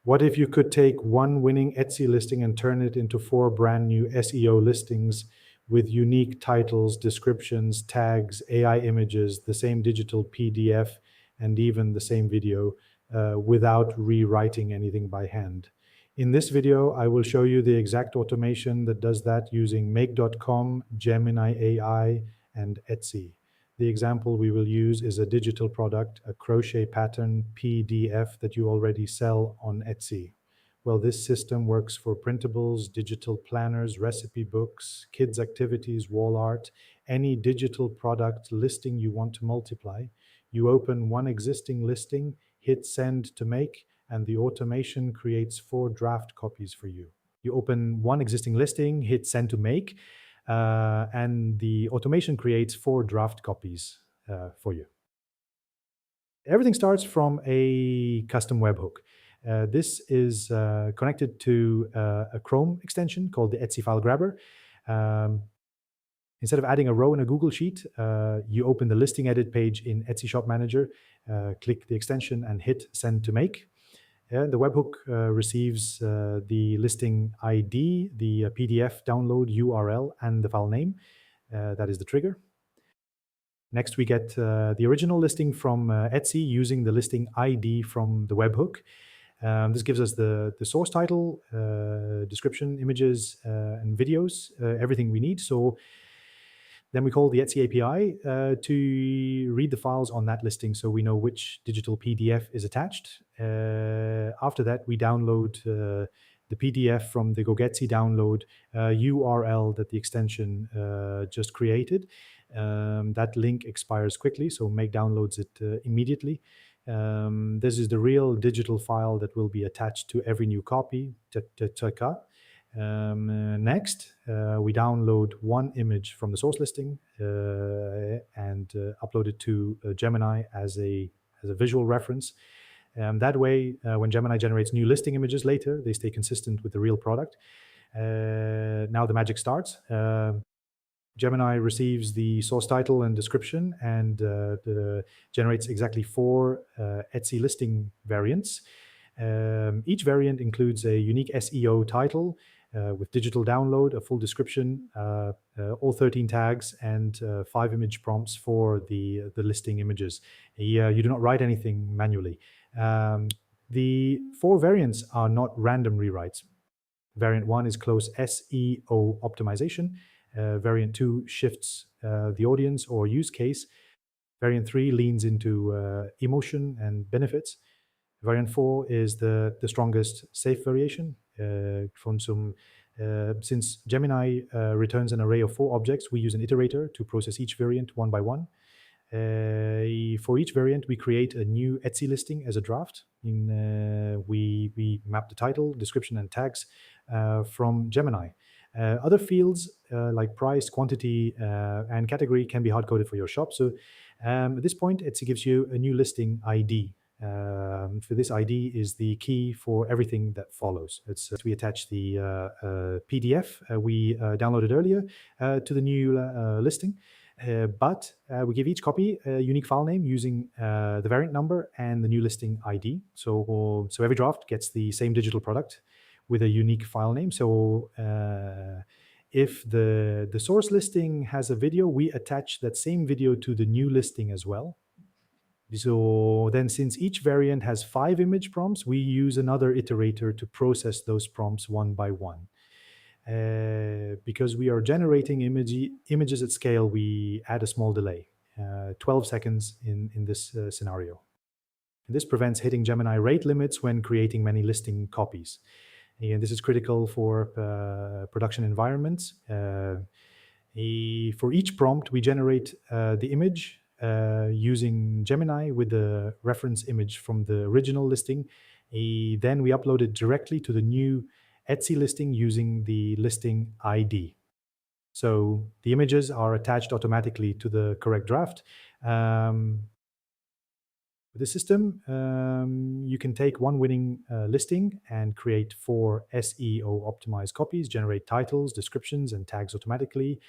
What if you could take one winning Etsy listing and turn it into 4 brand new SEO listings with unique titles, descriptions, tags, AI images, the same digital PDF, and even the same video without rewriting anything by hand? In this video, I will show you the exact automation that does that using Make.com, Gemini AI, and Etsy. The example we will use is a digital product, a crochet pattern PDF that you already sell on Etsy. Well, this system works for printables, digital planners, recipe books, kids' activities, wall art, any digital product listing you want to multiply. You open one existing listing, hit send to make, and the automation creates 4 draft copies for you. You open one existing listing, hit send to make, and the automation creates 4 draft copies for you. Everything starts from a custom webhook. This is connected to a Chrome extension called the Etsy File Grabber. Instead of adding a row in a Google Sheet, you open the listing edit page in Etsy Shop Manager, click the extension and hit send to make. The webhook receives the listing ID, the PDF download URL, and the file name. That is the trigger. Next, we get the original listing from Etsy using the listing ID from the webhook. This gives us the source title, description, images, and videos, everything we need. So then we call the Etsy API to read the files on that listing so we know which digital PDF is attached. After that, we download the PDF from the GoGetsy download URL that the extension just created. That link expires quickly, so Make downloads it immediately. This is the real digital file that will be attached to every new copy. Next, we download one image from the source listing and upload it to Gemini as a visual reference. That way, when Gemini generates new listing images later, they stay consistent with the real product. Now the magic starts. Gemini receives the source title and description and generates exactly 4 Etsy listing variants. Each variant includes a unique SEO title with digital download, a full description, all 13 tags, and 5 image prompts for the listing images. You do not write anything manually. The 4 variants are not random rewrites. Variant 1 is close SEO optimization. Variant 2 shifts the audience or use case. Variant 3 leans into emotion and benefits. Variant 4 is the strongest safe variation. Since Gemini returns an array of 4 objects, we use an iterator to process each variant one by one. For each variant, we create a new Etsy listing as a draft. We map the title, description, and tags from Gemini. Other fields like price, quantity, and category can be hard-coded for your shop. So at this point, Etsy gives you a new listing ID. For this ID is the key for everything that follows. We attach the PDF we downloaded earlier to the new listing. But we give each copy a unique file name using the variant number and the new listing ID. So every draft gets the same digital product with a unique file name. So if the source listing has a video, we attach that same video to the new listing as well. So then, since each variant has 5 image prompts, we use another iterator to process those prompts one by one. Because we are generating images at scale, we add a small delay, 12 seconds in this scenario. And this prevents hitting Gemini rate limits when creating many listing copies. And this is critical for production environments. For each prompt, we generate the image using Gemini with the reference image from the original listing. Then we upload it directly to the new Etsy listing using the listing ID. So the images are attached automatically to the correct draft. With the system, you can take one winning listing and create 4 SEO optimized copies, generate titles, descriptions, and tags automatically,